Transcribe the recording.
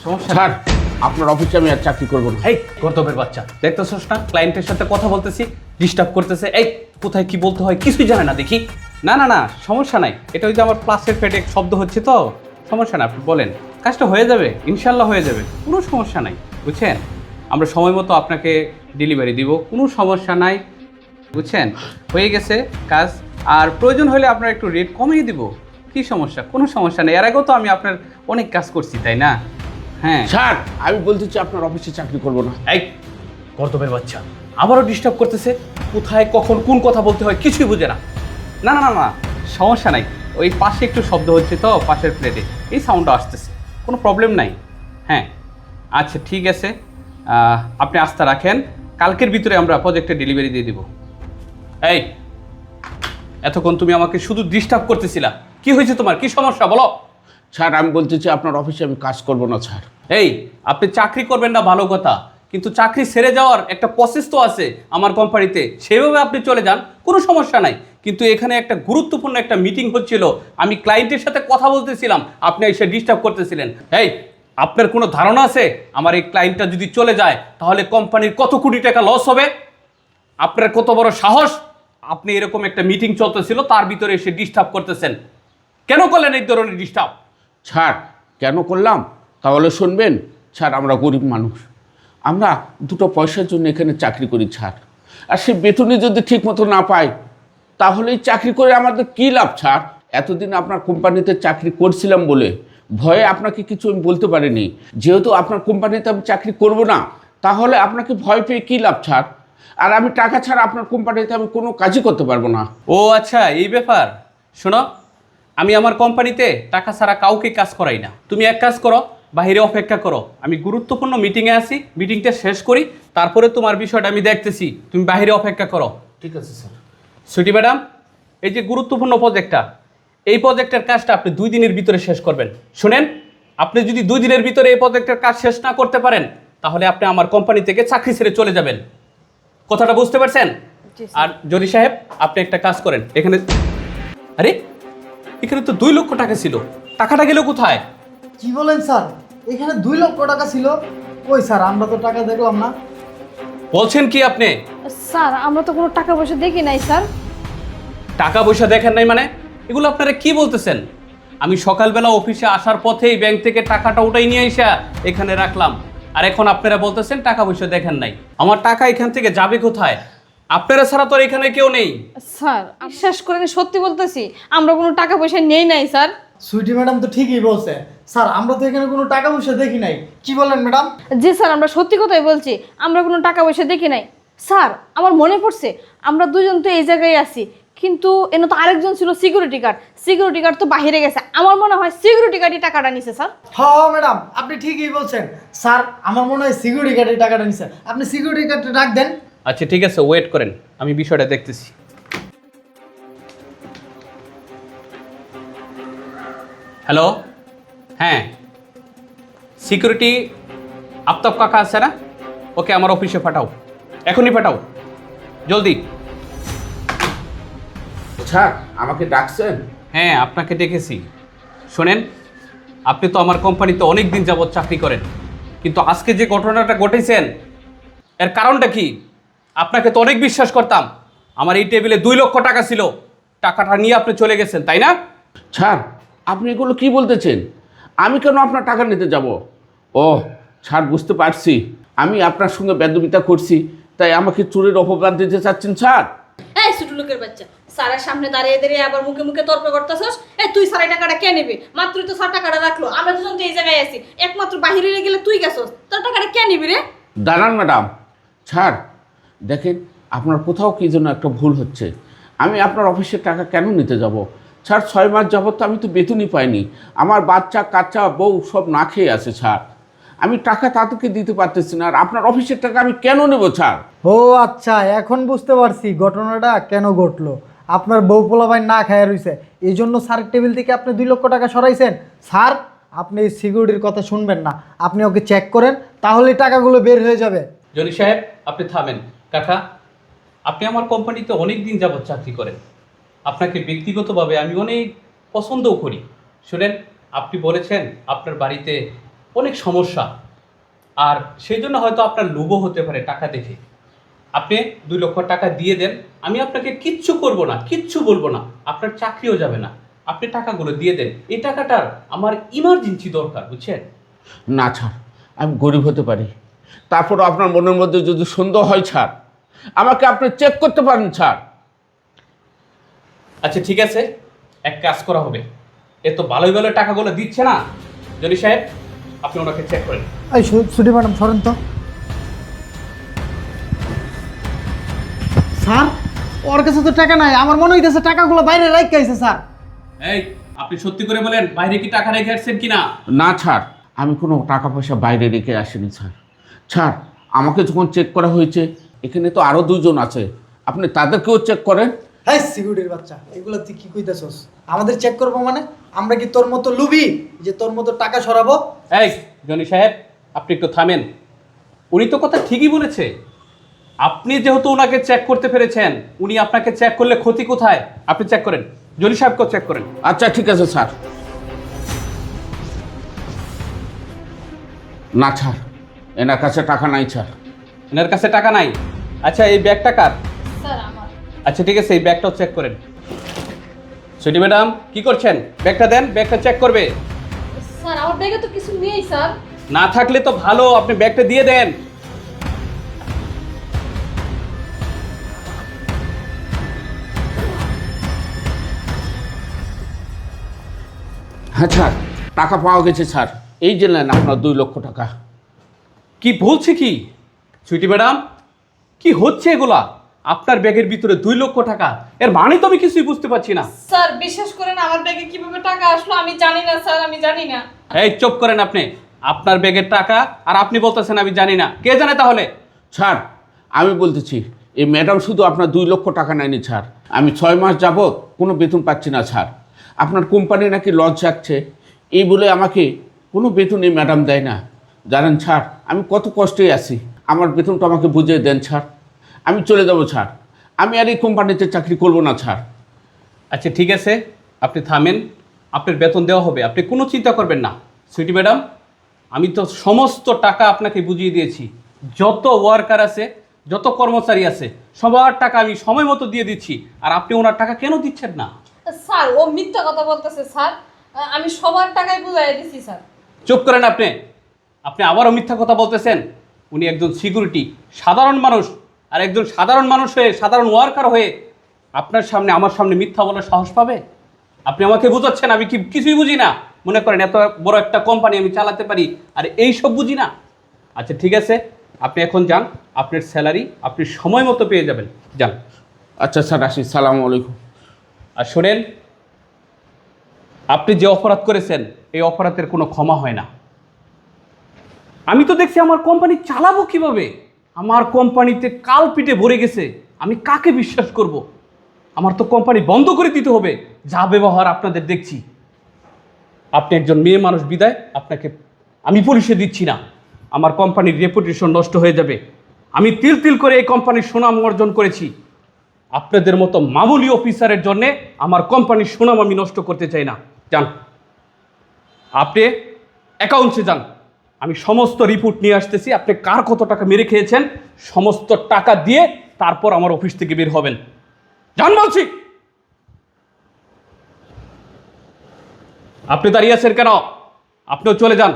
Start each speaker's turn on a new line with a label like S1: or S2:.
S1: সমস্যা
S2: স্যার আপনার অফিসে আমি আর চাকরি করবো না।
S1: এই গর্দবের বাচ্চা, দেখতেছস না ক্লায়েন্টের সাথে কথা বলতেছি, ডিস্টার্ব করতেছে। এই কোথায় কি বলতে হয় কিছুই জানে না দেখি। না না না সমস্যা নাই, এটা ওই যে আমার প্লাসের পেটে শব্দ হচ্ছে তো, সমস্যা না, আপনি বলেন, কাজটা হয়ে যাবে, ইনশাল্লাহ হয়ে যাবে, কোনো সমস্যা নাই, বুঝছেন? আমরা সময় মতো আপনাকে ডেলিভারি দিব, কোনো সমস্যা নাই, বুঝছেন? হয়ে গেছে কাজ, আর প্রয়োজন হলে আপনার একটু রেট কমিয়ে দিব, কি সমস্যা? কোনো সমস্যা নেই, এর আগেও তো আমি আপনার অনেক কাজ করছি, তাই না? হ্যাঁ
S2: স্যার আমি বলতে চাই আপনার অফিসে চাকরি করবো না।
S1: এই গর্দবের বাচ্চা আবারও ডিস্টার্ব করতেছে, কোথায় কখন কোন কথা বলতে হয় কিছুই বুঝে না। না না না না সমস্যা নাই, ওই পাশে একটু শব্দ হচ্ছে তো, পাশের প্লেটে এই সাউন্ডটা আসতেছে, কোনো প্রবলেম নাই। হ্যাঁ আচ্ছা ঠিক আছে, আপনি আস্থা রাখেন, কালকের ভিতরে আমরা প্রজেক্টের ডেলিভারি দিয়ে দিব। এই এতক্ষণ তুমি আমাকে শুধু ডিস্টার্ব করতেছিলা, কি হয়েছে তোমার, কি সমস্যা বলো?
S2: স্যার আমি বলতে চাই আপনার অফিসে আমি কাজ করবো না স্যার।
S1: এই আপনি চাকরি করবেন না ভালো কথা, কিন্তু চাকরি ছেড়ে যাওয়ার একটা প্রসেস তো আছে আমার কোম্পানিতে, সেভাবে আপনি চলে যান, কোনো সমস্যা নাই। কিন্তু এখানে একটা গুরুত্বপূর্ণ একটা মিটিং হচ্ছিল, আমি ক্লায়েন্টের সাথে কথা বলতেছিলাম, আপনি এসে ডিস্টার্ব করতেছিলেন। এই আপনার কোনো ধারণা আছে আমার এই ক্লায়েন্টটা যদি চলে যায় তাহলে কোম্পানির কত কোটি টাকা লস হবে? আপনার কত বড় সাহস, আপনি এরকম একটা মিটিং চলতেছিল তার ভিতরে এসে ডিস্টার্ব করতেছেন, কেন করলেন এই ধরনের ডিস্টার্ব?
S2: স্যার কেন করলাম তাহলে শুনবেন। স্যার আমরা গরিব মানুষ, আমরা দুটো পয়সার জন্য এখানে চাকরি করি স্যার, আর সে বেতনই যদি ঠিক মতো না পাই তাহলে এই চাকরি করে আমাদের কী লাভ স্যার? এতদিন আপনার কোম্পানিতে চাকরি করছিলাম বলে ভয়ে আপনাকে কিছু আমি বলতে পারিনি, যেহেতু আপনার কোম্পানিতে আমি চাকরি করব না তাহলে আপনাকে ভয় পেয়ে কী লাভ স্যার? আর আমি টাকা ছাড়া আপনার কোম্পানিতে আমি কোনো কাজই করতে পারবো না।
S1: ও আচ্ছা এই ব্যাপার, শোনো, আমি আমার কোম্পানিতে টাকা ছাড়া কাউকে কাজ করাই না, তুমি এক কাজ করো, বাইরে অপেক্ষা করো, আমি গুরুত্বপূর্ণ মিটিংয়ে আছি, মিটিংটা শেষ করি, তারপরে তোমার বিষয়টা আমি দেখতেছি, তুমি বাইরে অপেক্ষা করো।
S2: ঠিক আছে স্যার।
S1: সুইটি ম্যাডাম, এই যে গুরুত্বপূর্ণ প্রজেক্টটা, এই প্রজেক্টের কাজটা আপনি 2 দিনের ভিতরে শেষ করবেন। শুনেন, আপনি যদি 2 দিনের ভিতরে এই প্রজেক্টের কাজ শেষ না করতে পারেন তাহলে আপনি আমার কোম্পানি থেকে চাকরি ছেড়ে চলে যাবেন, কথাটা বুঝতে পারছেন? আর জরি সাহেব আপনি একটা কাজ করেন, এখানে, আরে এখানে তো 2 লক্ষ টাকা ছিল, টাকাটা গেল কোথায়?
S3: কি বলেন স্যার, এখানে 2 লক্ষ টাকা ছিল? কই স্যার, আমরা তো টাকা দেখলাম না।
S1: বলছেন কি আপনি?
S4: স্যার আমরা তো কোনো টাকা পয়সা দেখি নাই স্যার।
S1: টাকা পয়সা দেখেন নাই মানে? এগুলো আপনারা কি বলতেছেন? আমি সকালবেলা অফিসে আসার পথেই ব্যাংক থেকে টাকাটা উঠাই নিয়ে এসে এখানে রাখলাম, আর এখন আপনারা বলতেছেন টাকা পয়সা দেখেন নাই। আমার টাকা এখান থেকে যাবে কোথায়? আপনারা ছাড়া তো আর এখানে কেউ নেই।
S4: স্যার বিশ্বাস করেন সত্যি বলতেছি, আমরা কোনো টাকা পয়সা নেই নাই স্যার।
S3: সুইটি ম্যাডাম তো ঠিকই বলছে স্যার, আমরা তো এখানে কোনো টাকা পয়সা দেখি নাই। কি বলেন ম্যাডাম?
S4: জি স্যার আমরা সত্যি কথাই বলছি, আমরা কোনো টাকা পয়সা দেখি নাই। স্যার আমার মনে পড়ছে, আমরা দুজন তো এই জায়গায় আছি, কিন্তু এনে তো আরেকজন ছিল সিকিউরিটি গার্ড, সিকিউরিটি গার্ড তো বাইরে গেছে, আমার মনে হয় সিকিউরিটি গার্ডই টাকাটা নিছে স্যার।
S3: হ্যাঁ ম্যাডাম আপনি ঠিকই বলছেন স্যার, আমার মনে হয় সিকিউরিটি গার্ডের টাকাটা নিছে। আপনি সিকিউরিটি গার্ডটা ডাক দেন।
S1: আচ্ছা ঠিক আছে, ওয়েট করেন, আমি বিষয়টা দেখতেছি। হ্যালো, হ্যাঁ সিকিউরিটি আফতাব কাকা আছে না? ওকে আমার অফিসে পাঠাও, এখনই পাঠাও, জলদি।
S2: স্যার আমাকে ডাকছেন?
S1: হ্যাঁ আপনাকে ডেকেছি। শোনেন, আপনি তো আমার কোম্পানিতে অনেক দিন যাবৎ চাকরি করেন, কিন্তু আজকে যে ঘটনাটা ঘটেছেন এর কারণটা কি? আপনাকে তো অনেক বিশ্বাস করতাম, আমার এই টেবিলে 2 লক্ষ টাকা ছিল, টাকাটা নিয়ে আপনি চলে গেছেন তাই না?
S2: স্যার আপনি এগুলো কি বলতেছেন? আমি কেন আপনার টাকা নিতে যাব? ও স্যার বুঝতে পারছি, আমি আপনার সঙ্গে বেদবিতা করছি, তাই আমাকে চোরের অপবাদ দিতে চাচ্ছেন স্যার?
S5: এই ছোট লোকের বাচ্চা, স্যারের সামনে দাঁড়িয়ে দাঁড়িয়ে আবার মুখে মুখে তর্ক করতেছস। এই তুই স্যারের টাকাটা কে নেবে? মাত্রই তো স্যার টাকাটা রাখলো, আমরা দুজন তো এই জায়গায় আছি, একমাত্র বাহিরে গেলে তুই গেছস, তোর টাকাটা কে নিবি রে?
S2: দাঁড়ান ম্যাডাম। স্যার দেখেন আপনার কোথাও কি যেন একটা ভুল হচ্ছে, আমি আপনার অফিসের টাকা কেন নিতে যাব? স্যার 6 মাস যাবত তো আমি তো বেতনই পাইনি, আমার বাচ্চা কাচ্চা বউ সব না খেয়ে আছে স্যার, আমি টাকা তাদেরকে দিতে পারতেছি না, আর আপনার অফিসের টাকা আমি কেন নেব স্যার?
S3: ও আচ্ছা, এখন বুঝতে পারছি ঘটনাটা কেন ঘটলো। আপনার বউ পোলাপাইন না খায় রইছে, এই জন্য স্যারের টেবিল থেকে আপনি 2 লক্ষ টাকা সরাইছেন। স্যার আপনি এই সিকিউরিটির কথা শুনবেন না, আপনি ওকে চেক করেন, তাহলে টাকাগুলো বের হয়ে যাবে।
S1: জনি সাহেব আপনি থামেন। কাকা, আপনি আমার কোম্পানিতে অনেক দিন যাবৎ চাকরি করেন, আপনাকে ব্যক্তিগতভাবে আমি অনেক পছন্দও করি। শুনেন, আপনি বলেছেন আপনার বাড়িতে অনেক সমস্যা, আর সেই জন্য হয়তো আপনার লোভও হতে পারে টাকা দেখে। আপনি 2 লক্ষ টাকা দিয়ে দেন, আমি আপনাকে কিচ্ছু করব না, কিচ্ছু বলবো না, আপনার চাকরিও যাবে না। আপনি টাকাগুলো দিয়ে দেন, এই টাকাটার আমার ইমার্জেন্সি দরকার, বুঝছেন?
S2: না ছাড়, আমি গরিব হতে পারি, তারপরও আপনার মনের মধ্যে যদি সন্দেহ হয় ছাড়, আমাকে আপনি চেক করতে পারেন ছাড়।
S1: আচ্ছা ঠিক আছে, এক কাজ করা হবে, এ তো ভালোই ভালো টাকাগুলো দিচ্ছে না। জনি সাহেব, আপনি ওনাকে চেক করেন।
S3: এই ছুটি ম্যাডাম সরেন তো। স্যার, ওর কাছে তো টাকা নাই, আমার মনে হইতেছে টাকাগুলো বাইরে রাখতে আইছে স্যার।
S1: এই, আপনি সত্যি করে বলেন বাইরে কি টাকা রেখে আসছেন কিনা?
S2: না ছাড়, আমি কোনো টাকা পয়সা বাইরে রেখে আসিনি ছাড়। ছাড়, আমাকে যখন চেক করা হয়েছে, এখানে তো আরও 2 জন আছে, আপনি তাদেরকেও চেক করেন।
S3: হ্যাঁ সিকিউরিটির বাচ্চা, এগুলো তুই কি কইতাছস? আমাদের চেক করবো মানে? আমরা কি তোর মতো লুবি যে তোর মতো টাকা সরাবো?
S1: এই জনি সাহেব, আপনি একটু থামেন। উনি তো কথা ঠিকই বলেছে। আপনি যেহেতু ওনাকে চেক করতে পেরেছেন, উনি আপনাকে চেক করলে ক্ষতি কোথায়? আপনি চেক করেন, জনি সাহেবকেও চেক করেন।
S2: আচ্ছা ঠিক আছে স্যার। না ছাড়, এনার কাছে টাকা নাই ছাড়।
S1: এনার কাছে টাকা নাই? আচ্ছা এই ব্যাগটা কার?
S5: স্যার আমার।
S1: আচ্ছা ঠিক আছে, এই ব্যাগটাও চেক করেন। সুইটি ম্যাডাম কি করছেন? ব্যাগটা দেন, ব্যাগটা চেক করবে।
S5: স্যার আমার ব্যাগে তো কিছু নেই স্যার।
S1: না থাকলে তো ভালো, আপনি ব্যাগটা দিয়ে দেন।
S2: হ্যাঁ ছাড়, টাকা পাওয়া গেছে স্যার, এই যে নেন আপনার 2 লক্ষ টাকা।
S1: কি বলছে কি সুইটি ম্যাডাম? কি হচ্ছে এগুলা? আপনার ব্যাগের ভিতরে 2 লক্ষ টাকা, এর মানে তো আমি কিছুই বুঝতে পারছি না।
S5: স্যার বিশ্বাস করেন আমার ব্যাগে কিভাবে টাকা আসলো আমি জানি না স্যার, আমি জানি না।
S1: এই চুপ করেন আপনি। আপনার ব্যাগের টাকা আর আপনি বলতেছেন আমি জানি না, কে জানে তাহলে?
S2: ছাড়, আমি বলতেছি, এই ম্যাডাম শুধু আপনার 2 লক্ষ টাকা নেয়নি ছাড়, আমি 6 মাস যাবত কোনো বেতন পাচ্ছি না ছাড়। আপনার কোম্পানি নাকি লস যাচ্ছে, এই বলে আমাকে কোনো বেতন এই ম্যাডাম দেয় না। জানেন ছাড়, আমি কত কষ্টে আছি, আমার বেতনটা আমাকে বুঝিয়ে দেন ছাড়, আমি চলে যাব ছাড়, আমি আর এই কোম্পানিতে চাকরি করব না ছাড়।
S1: আচ্ছা ঠিক আছে, আপনি থামেন, আপনার বেতন দেওয়া হবে, আপনি কোনো চিন্তা করবেন না। সুইটি ম্যাডাম, আমি তো সমস্ত টাকা আপনাকে বুঝিয়ে দিয়েছি। যত ওয়ার্কার আছে, যত কর্মচারী আছে, সবার টাকা আমি সময় মতো দিয়ে দিচ্ছি, আর আপনি ওনার টাকা কেন দিচ্ছেন না?
S5: স্যার ও মিথ্যা কথা বলতেছে স্যার, আমি সবার টাকাই বুঝাই দিছি স্যার।
S1: চুপ করেন আপনি। আপনি আবারও মিথ্যা কথা বলতেছেন। উনি একজন সিকিউরিটি, সাধারণ মানুষ, আর একজন সাধারণ মানুষ হয়ে, সাধারণ ওয়ার্কার হয়ে আপনার সামনে, আমার সামনে মিথ্যা বলার সাহস পাবে? আপনি আমাকে বোঝাচ্ছেন আমি কি কিছুই বুঝি না? মনে করেন এত বড় একটা কোম্পানি আমি চালাতে পারি, আর এই সব বুঝি না? আচ্ছা ঠিক আছে, আপনি এখন যান, আপনার স্যালারি আপনি সময় মতো পেয়ে যাবেন, যান।
S2: আচ্ছা স্যার, আসি, সালামু আলাইকুম।
S1: আর শোনেন, আপনি যে অপরাধ করেছেন, এই অপরাধের কোনো ক্ষমা হয় না। আমি তো দেখছি আমার কোম্পানি চালাবো কিভাবে? আমার কোম্পানিতে কাল পিঠে ভরে গেছে, আমি কাকে বিশ্বাস করব? আমার তো কোম্পানি বন্ধ করে দিতে হবে, যা ব্যবহার আপনাদের দেখছি। আপনি একজন মেয়ে মানুষ বিদায় আপনাকে আমি পুলিশে দিচ্ছি না, আমার কোম্পানির রেপুটেশন নষ্ট হয়ে যাবে। আমি তিল তিল করে এই কোম্পানির সুনাম অর্জন করেছি, আপনাদের মতো মামুলি অফিসারের জন্যে আমার কোম্পানির সুনাম আমি নষ্ট করতে চাই না। যান, আপনি অ্যাকাউন্টসে যান, আমি সমস্ত রিপোর্ট নিয়ে আসতেছি। আপনি কার কত টাকা মেরে খেয়েছেন সমস্ত টাকা দিয়ে তারপর আমার অফিস থেকে বের হবেন। যান বলছি। আপনি দাঁড়িয়ে আছেন কেন? আপনিও চলে যান।